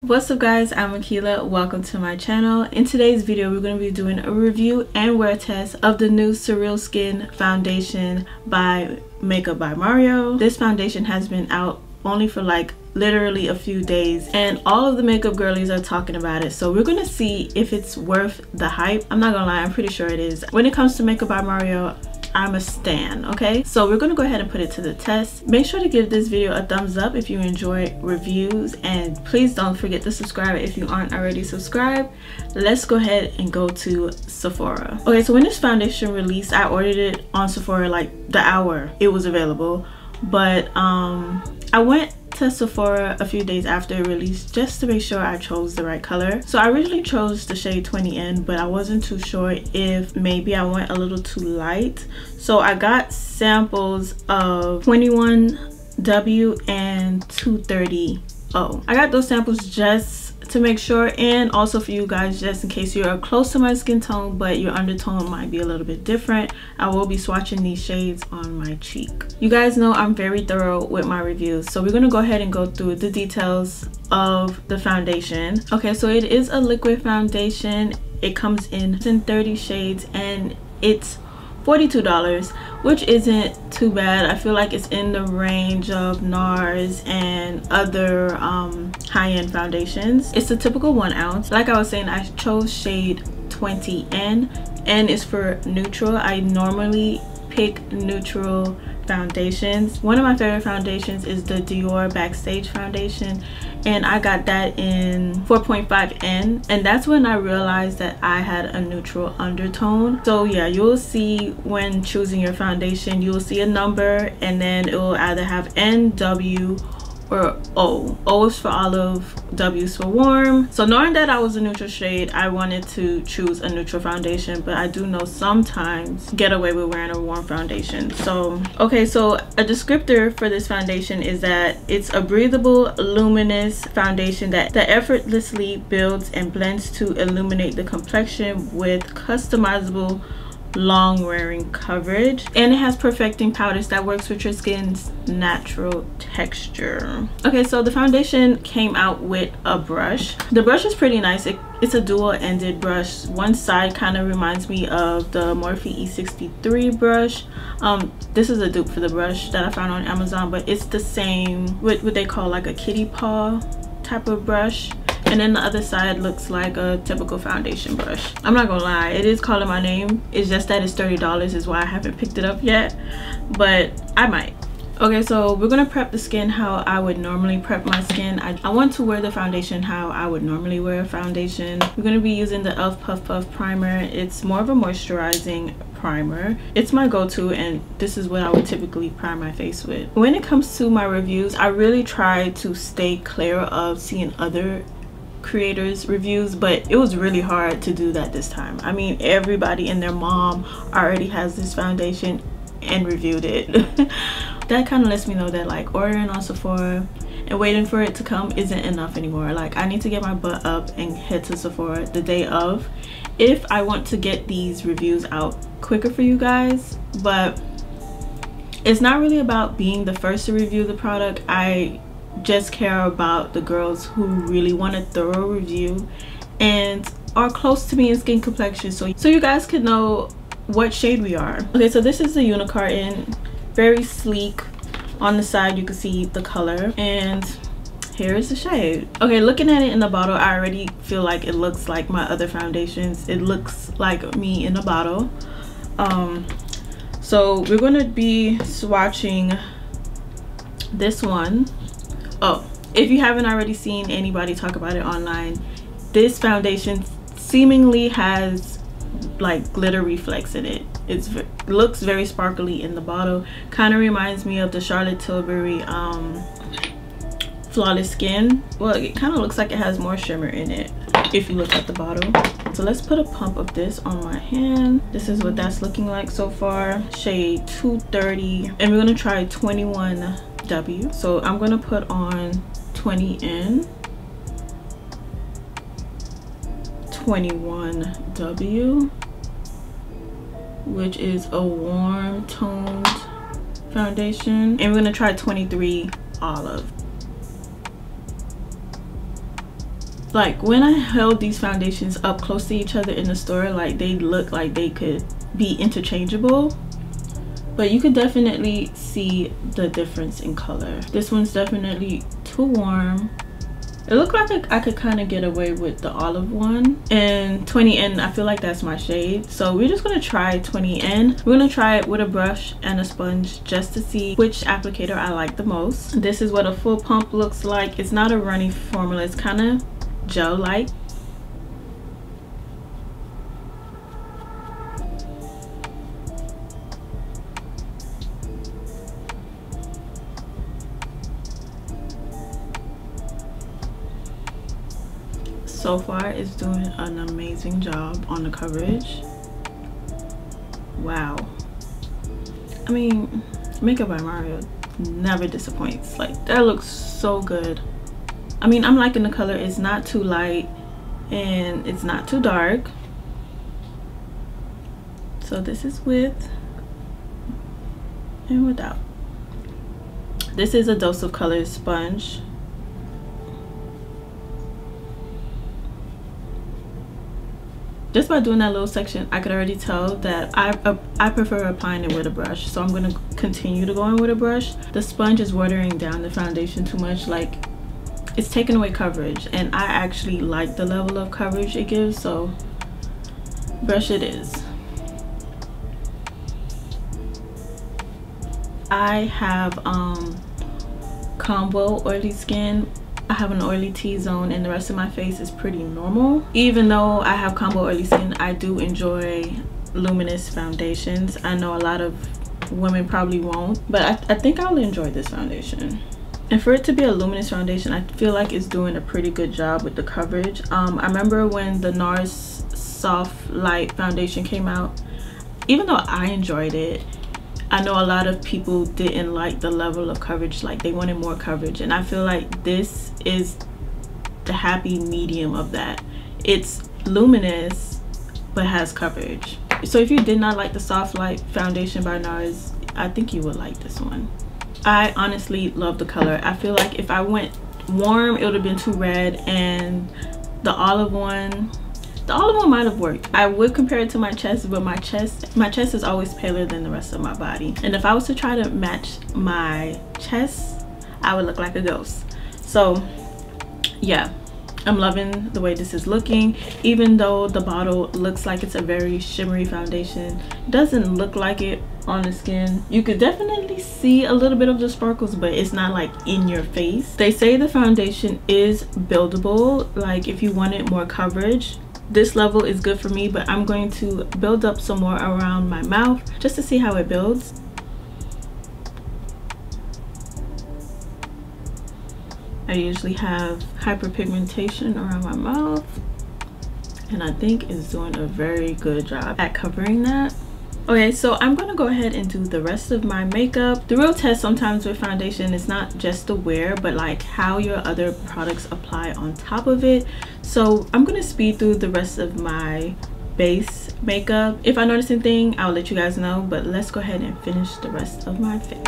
What's up guys, I'm ℙ𝕣𝕠𝕕𝕦𝕔𝕥𝕤. Welcome to my channel. In today's video we're going to be doing a review and wear test of the new SurrealSkin foundation by Makeup by Mario. This foundation has been out only for like literally a few days and all of the makeup girlies are talking about it, so we're gonna see if it's worth the hype. I'm not gonna lie, I'm pretty sure it is. When it comes to Makeup by Mario, I'm a stan, okay? So we're gonna go ahead and put it to the test. Make sure to give this video a thumbs up if you enjoy reviews, and please don't forget to subscribe if you aren't already subscribed. Let's go ahead and go to Sephora. Okay, so when this foundation released, I ordered it on Sephora like the hour it was available, but I went to Sephora a few days after it released just to make sure I chose the right color. So I originally chose the shade 20N, but I wasn't too sure if maybe I went a little too light. So I got samples of 21W and 230O. I got those samples just to make sure, and also for you guys, just in case you're close to my skin tone but your undertone might be a little bit different. I will be swatching these shades on my cheek. You guys know I'm very thorough with my reviews, so we're gonna go ahead and go through the details of the foundation. Okay, so it is a liquid foundation. It comes in 30 shades and it's $42, which isn't too bad. I feel like it's in the range of NARS and other high-end foundations. It's a typical 1 ounce. Like I was saying, I chose shade 20N and it's for neutral. I normally pick neutral foundations. One of my favorite foundations is the Dior Backstage foundation, and I got that in 4.5N, and that's when I realized that I had a neutral undertone. So yeah, you'll see when choosing your foundation, you'll see a number and then it will either have N, W, or O. O is for olive, W is for warm. So knowing that I was a neutral shade, I wanted to choose a neutral foundation, but I do know sometimes get away with wearing a warm foundation. So okay, so a descriptor for this foundation is that it's a breathable, luminous foundation that effortlessly builds and blends to illuminate the complexion with customizable long wearing coverage, and it has perfecting powders that works with your skin's natural texture. Okay, so the foundation came out with a brush. The brush is pretty nice. It's a dual-ended brush. One side kind of reminds me of the Morphe E63 brush. This is a dupe for the brush that I found on Amazon, but it's the same, what they call like a kitty paw type of brush. And then the other side looks like a typical foundation brush. I'm not gonna lie, it is calling my name. It's just that it's $30 is why I haven't picked it up yet, but I might. Okay, so we're gonna prep the skin how I would normally prep my skin. I want to wear the foundation how I would normally wear a foundation. We're gonna be using the e.l.f. Puff Puff primer. It's more of a moisturizing primer. It's my go-to, and this is what I would typically prime my face with. When it comes to my reviews, I really try to stay clear of seeing other creators reviews, but it was really hard to do that this time. I mean, everybody and their mom already has this foundation and reviewed it. That kind of lets me know that like ordering on Sephora and waiting for it to come isn't enough anymore. Like, I need to get my butt up and head to Sephora the day of if I want to get these reviews out quicker for you guys. But it's not really about being the first to review the product. I just care about the girls who really want a thorough review and are close to me in skin complexion, so you guys can know what shade we are. Okay, so this is the unicarton, very sleek. On the side you can see the color, and here is the shade. Okay, looking at it in the bottle, I already feel like it looks like my other foundations. It looks like me in a bottle. So we're gonna be swatching this one. Oh, if you haven't already seen anybody talk about it online, this foundation seemingly has like glitter reflex in it. It looks very sparkly in the bottle. Kind of reminds me of the Charlotte Tilbury Flawless Skin. Well, it kind of looks like it has more shimmer in it if you look at the bottle. So let's put a pump of this on my hand. This is what that's looking like so far. Shade 230, and we're gonna try 21W. So I'm gonna put on 20N, 21W, which is a warm toned foundation, and we're gonna try 23 Olive. Like when I held these foundations up close to each other in the store, like they look like they could be interchangeable, but you could definitely see the difference in color. This one's definitely too warm. It looked like I could kind of get away with the olive one. And 20N, I feel like that's my shade. So we're just gonna try 20N. We're gonna try it with a brush and a sponge just to see which applicator I like the most. This is what a full pump looks like. It's not a runny formula, it's kind of gel-like. So far it's doing an amazing job on the coverage. Wow. I mean, Makeup by Mario never disappoints. Like that looks so good. I mean, I'm liking the color. It's not too light and it's not too dark. So this is with and without. This is a Dose of Color sponge. Just by doing that little section, I could already tell that I prefer applying it with a brush. So I'm going to continue to go in with a brush. The sponge is watering down the foundation too much. Like, it's taking away coverage. And I actually like the level of coverage it gives. So brush it is. I have combo oily skin. I have an oily T-zone and the rest of my face is pretty normal. Even though I have combo oily skin, I do enjoy luminous foundations. I know a lot of women probably won't, but I think I'll enjoy this foundation. And for it to be a luminous foundation, I feel like it's doing a pretty good job with the coverage. I remember when the NARS Soft Light foundation came out, even though I enjoyed it, I know a lot of people didn't like the level of coverage, like they wanted more coverage, and I feel like this is the happy medium of that. It's luminous but has coverage. So if you did not like the Soft Light foundation by NARS, I think you would like this one. I honestly love the color. I feel like if I went warm, it would have been too red, and the olive one might have worked. I would compare it to my chest, but my chest is always paler than the rest of my body. And if I was to try to match my chest, I would look like a ghost. So yeah, I'm loving the way this is looking. Even though the bottle looks like it's a very shimmery foundation, it doesn't look like it on the skin. You could definitely see a little bit of the sparkles, but it's not like in your face. They say the foundation is buildable, like if you wanted more coverage. This level is good for me, but I'm going to build up some more around my mouth just to see how it builds. I usually have hyperpigmentation around my mouth, and I think it's doing a very good job at covering that. Okay, so I'm gonna go ahead and do the rest of my makeup. The real test sometimes with foundation is not just the wear, but like how your other products apply on top of it. So I'm gonna speed through the rest of my base makeup. If I notice anything, I'll let you guys know, but let's go ahead and finish the rest of my face.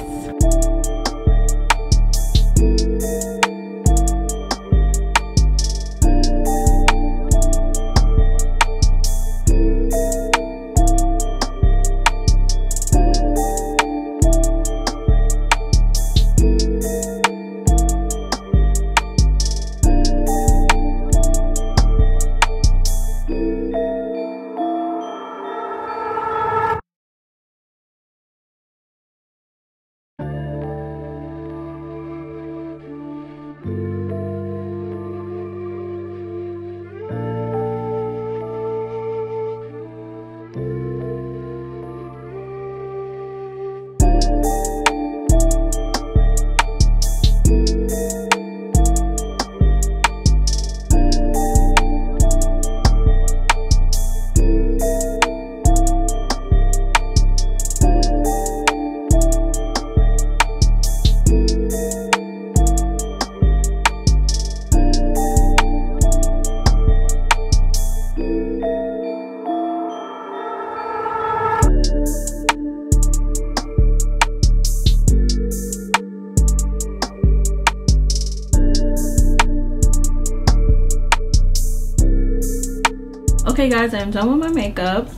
Okay guys, I'm done with my makeup.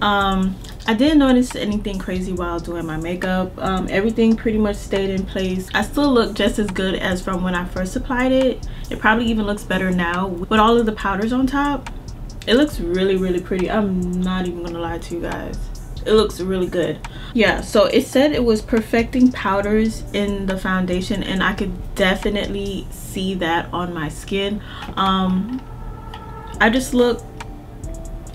I didn't notice anything crazy while doing my makeup. Everything pretty much stayed in place. I still look just as good as from when I first applied it. It probably even looks better now with all of the powders on top. It looks really pretty. I'm not even gonna lie to you guys. It looks really good. Yeah, so it said it was perfecting powders in the foundation, and I could definitely see that on my skin. I just look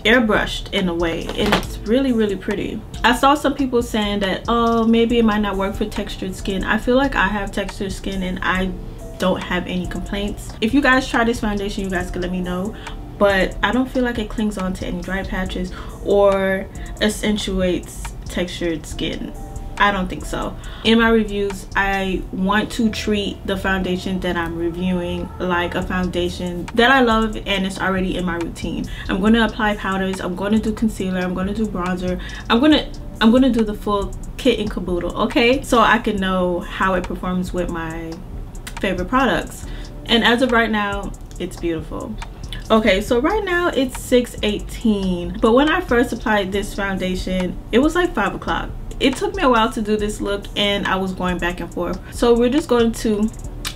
airbrushed in a way, and it's really pretty. I saw some people saying that, oh, maybe it might not work for textured skin. I feel like I have textured skin and I don't have any complaints. If you guys try this foundation, you guys can let me know, but I don't feel like it clings on to any dry patches or accentuates textured skin. I don't think so. In my reviews, I want to treat the foundation that I'm reviewing like a foundation that I love and it's already in my routine. I'm going to apply powders, I'm going to do concealer, I'm going to do bronzer, I'm going to do the full kit and caboodle, okay? So I can know how it performs with my favorite products. And as of right now, it's beautiful. Okay, so right now it's 6:18, but when I first applied this foundation, it was like 5 o'clock. It took me a while to do this look and I was going back and forth. So we're just going to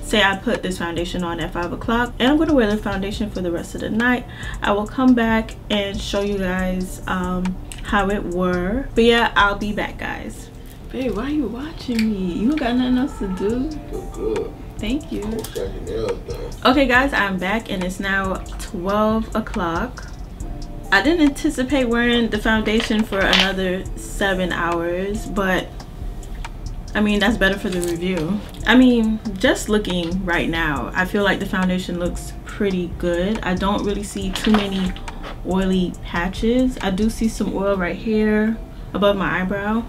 say I put this foundation on at 5 o'clock and I'm going to wear the foundation for the rest of the night. I will come back and show you guys how it were. But yeah, I'll be back, guys. Babe, why are you watching me? You got nothing else to do? Feel good. Thank you. Nails done. Okay guys, I'm back and it's now 12 o'clock. I didn't anticipate wearing the foundation for another 7 hours, but I mean, that's better for the review. I mean, just looking right now, I feel like the foundation looks pretty good. I don't really see too many oily patches. I do see some oil right here above my eyebrow.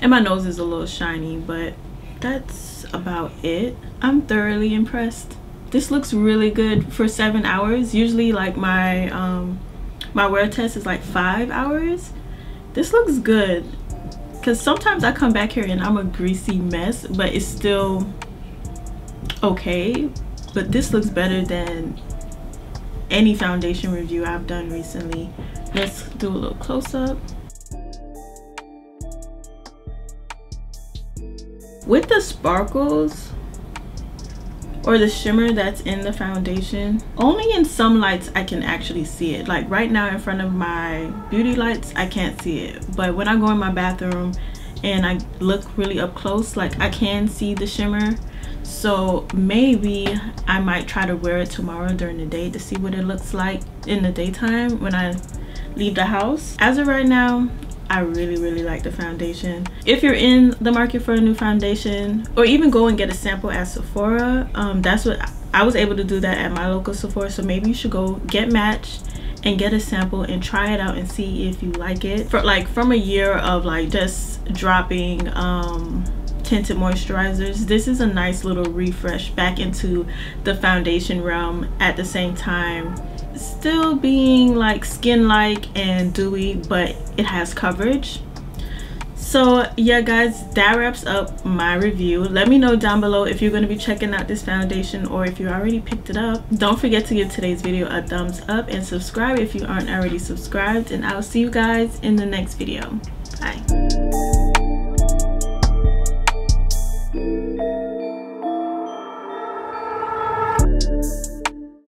And my nose is a little shiny, but that's about it. I'm thoroughly impressed. This looks really good for 7 hours. Usually like my my wear test is like 5 hours. This looks good because sometimes I come back here and I'm a greasy mess, but it's still okay. But this looks better than any foundation review I've done recently. Let's do a little close-up. With the sparkles or the shimmer that's in the foundation, only in some lights I can actually see it. Like right now in front of my beauty lights, I can't see it. But when I go in my bathroom and I look really up close, like I can see the shimmer. So maybe I might try to wear it tomorrow during the day to see what it looks like in the daytime when I leave the house. As of right now, I really like the foundation. If you're in the market for a new foundation, or even go and get a sample at Sephora, that's what I was able to do that at my local Sephora. So maybe you should go get matched and get a sample and try it out and see if you like it. For like from a year of like just dropping tinted moisturizers, this is a nice little refresh back into the foundation realm, at the same time still being like skin-like and dewy, but it has coverage. So yeah guys, that wraps up my review. Let me know down below if you're going to be checking out this foundation or if you already picked it up. Don't forget to give today's video a thumbs up and subscribe if you aren't already subscribed, and I'll see you guys in the next video. Bye.